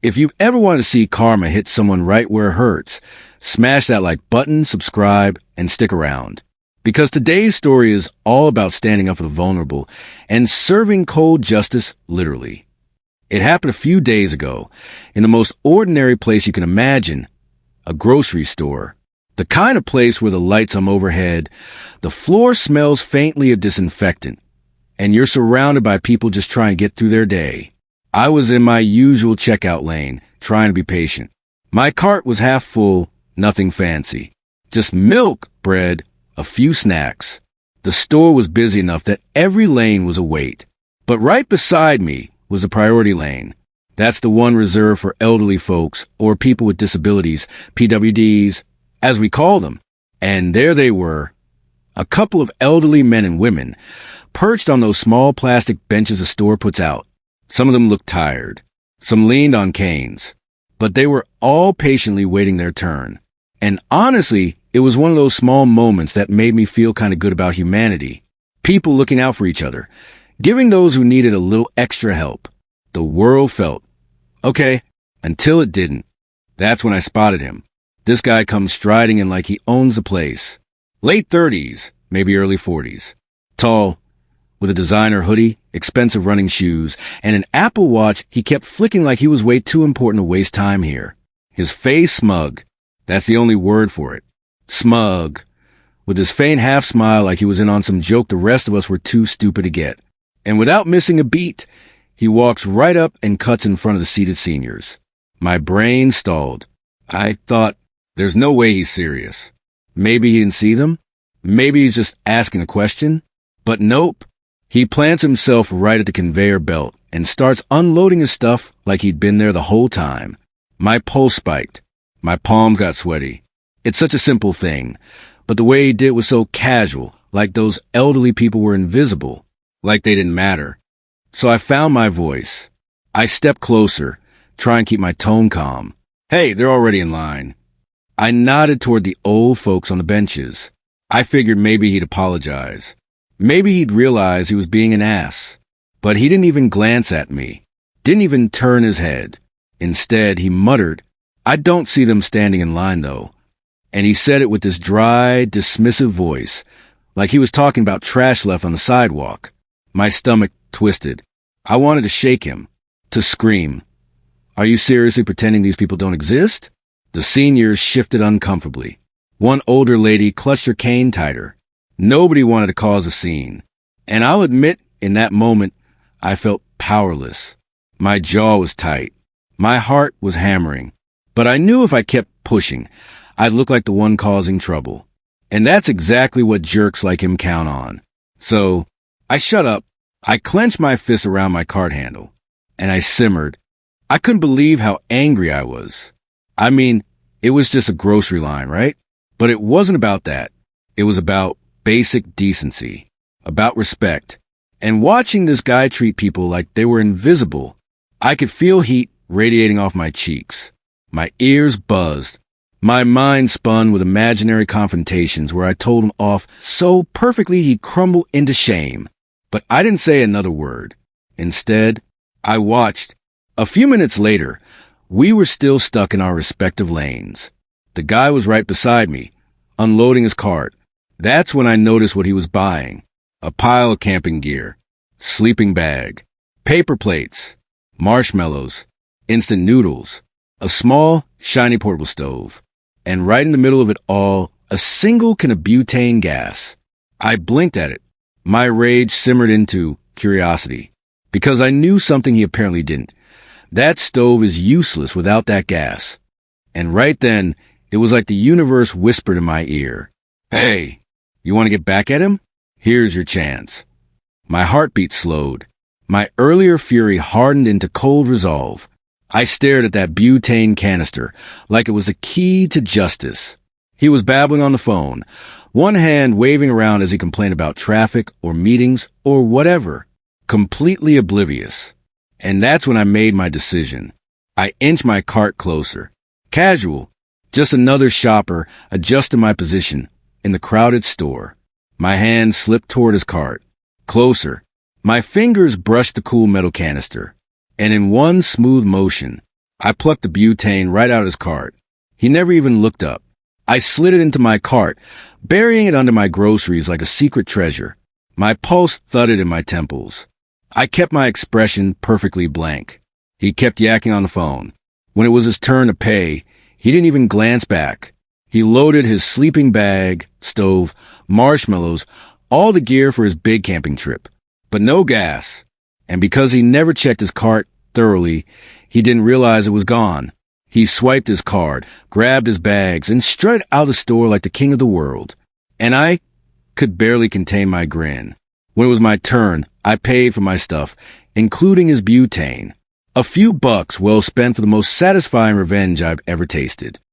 If you've ever wanted to see karma hit someone right where it hurts, smash that like button, subscribe, and stick around. Because today's story is all about standing up for the vulnerable and serving cold justice literally. It happened a few days ago in the most ordinary place you can imagine, a grocery store. The kind of place where the lights on overhead, the floor smells faintly of disinfectant, and you're surrounded by people just trying to get through their day. I was in my usual checkout lane, trying to be patient. My cart was half full, nothing fancy. Just milk, bread, a few snacks. The store was busy enough that every lane was a wait. But right beside me was a priority lane. That's the one reserved for elderly folks or people with disabilities, PWDs, as we call them. And there they were, a couple of elderly men and women, perched on those small plastic benches the store puts out. Some of them looked tired. Some leaned on canes. But they were all patiently waiting their turn. And honestly, it was one of those small moments that made me feel kind of good about humanity. People looking out for each other, giving those who needed a little extra help. The world felt okay, until it didn't. That's when I spotted him. This guy comes striding in like he owns the place. Late 30s, maybe early 40s. Tall, with a designer hoodie, expensive running shoes, and an Apple Watch he kept flicking like he was way too important to waste time here. His face smug. That's the only word for it. Smug. With his faint half-smile like he was in on some joke the rest of us were too stupid to get. And without missing a beat, he walks right up and cuts in front of the seated seniors. My brain stalled. I thought, there's no way he's serious. Maybe he didn't see them? Maybe he's just asking a question? But nope. He plants himself right at the conveyor belt and starts unloading his stuff like he'd been there the whole time. My pulse spiked. My palms got sweaty. It's such a simple thing, but the way he did was so casual, like those elderly people were invisible, like they didn't matter. So I found my voice. I stepped closer, trying to keep my tone calm. Hey, they're already in line. I nodded toward the old folks on the benches. I figured maybe he'd apologize. Maybe he'd realize he was being an ass. But he didn't even glance at me. Didn't even turn his head. Instead, he muttered, I don't see them standing in line, though. And he said it with this dry, dismissive voice, like he was talking about trash left on the sidewalk. My stomach twisted. I wanted to shake him, to scream. Are you seriously pretending these people don't exist? The seniors shifted uncomfortably. One older lady clutched her cane tighter. Nobody wanted to cause a scene. And I'll admit, in that moment, I felt powerless. My jaw was tight. My heart was hammering. But I knew if I kept pushing, I'd look like the one causing trouble. And that's exactly what jerks like him count on. So, I shut up. I clenched my fist around my cart handle. And I simmered. I couldn't believe how angry I was. I mean, it was just a grocery line, right? But it wasn't about that. It was about basic decency, about respect, and watching this guy treat people like they were invisible. I could feel heat radiating off my cheeks. My ears buzzed. My mind spun with imaginary confrontations where I told him off so perfectly he'd crumble into shame. But I didn't say another word. Instead, I watched. A few minutes later, we were still stuck in our respective lanes. The guy was right beside me, unloading his cart. That's when I noticed what he was buying. A pile of camping gear, sleeping bag, paper plates, marshmallows, instant noodles, a small, shiny portable stove, and right in the middle of it all, a single can of butane gas. I blinked at it. My rage simmered into curiosity, because I knew something he apparently didn't. That stove is useless without that gas. And right then, it was like the universe whispered in my ear, Hey, you want to get back at him? Here's your chance. My heartbeat slowed. My earlier fury hardened into cold resolve. I stared at that butane canister like it was a key to justice. He was babbling on the phone, one hand waving around as he complained about traffic or meetings or whatever, completely oblivious. And that's when I made my decision. I inched my cart closer. Casual, just another shopper adjusting my position in the crowded store. My hand slipped toward his cart. Closer. My fingers brushed the cool metal canister. And in one smooth motion, I plucked the butane right out of his cart. He never even looked up. I slid it into my cart, burying it under my groceries like a secret treasure. My pulse thudded in my temples. I kept my expression perfectly blank. He kept yakking on the phone. When it was his turn to pay, he didn't even glance back. He loaded his sleeping bag, stove, marshmallows, all the gear for his big camping trip. But no gas. And because he never checked his cart thoroughly, he didn't realize it was gone. He swiped his card, grabbed his bags, and strutted out of the store like the king of the world. And I could barely contain my grin. When it was my turn, I paid for my stuff, including his butane. A few bucks well spent for the most satisfying revenge I've ever tasted.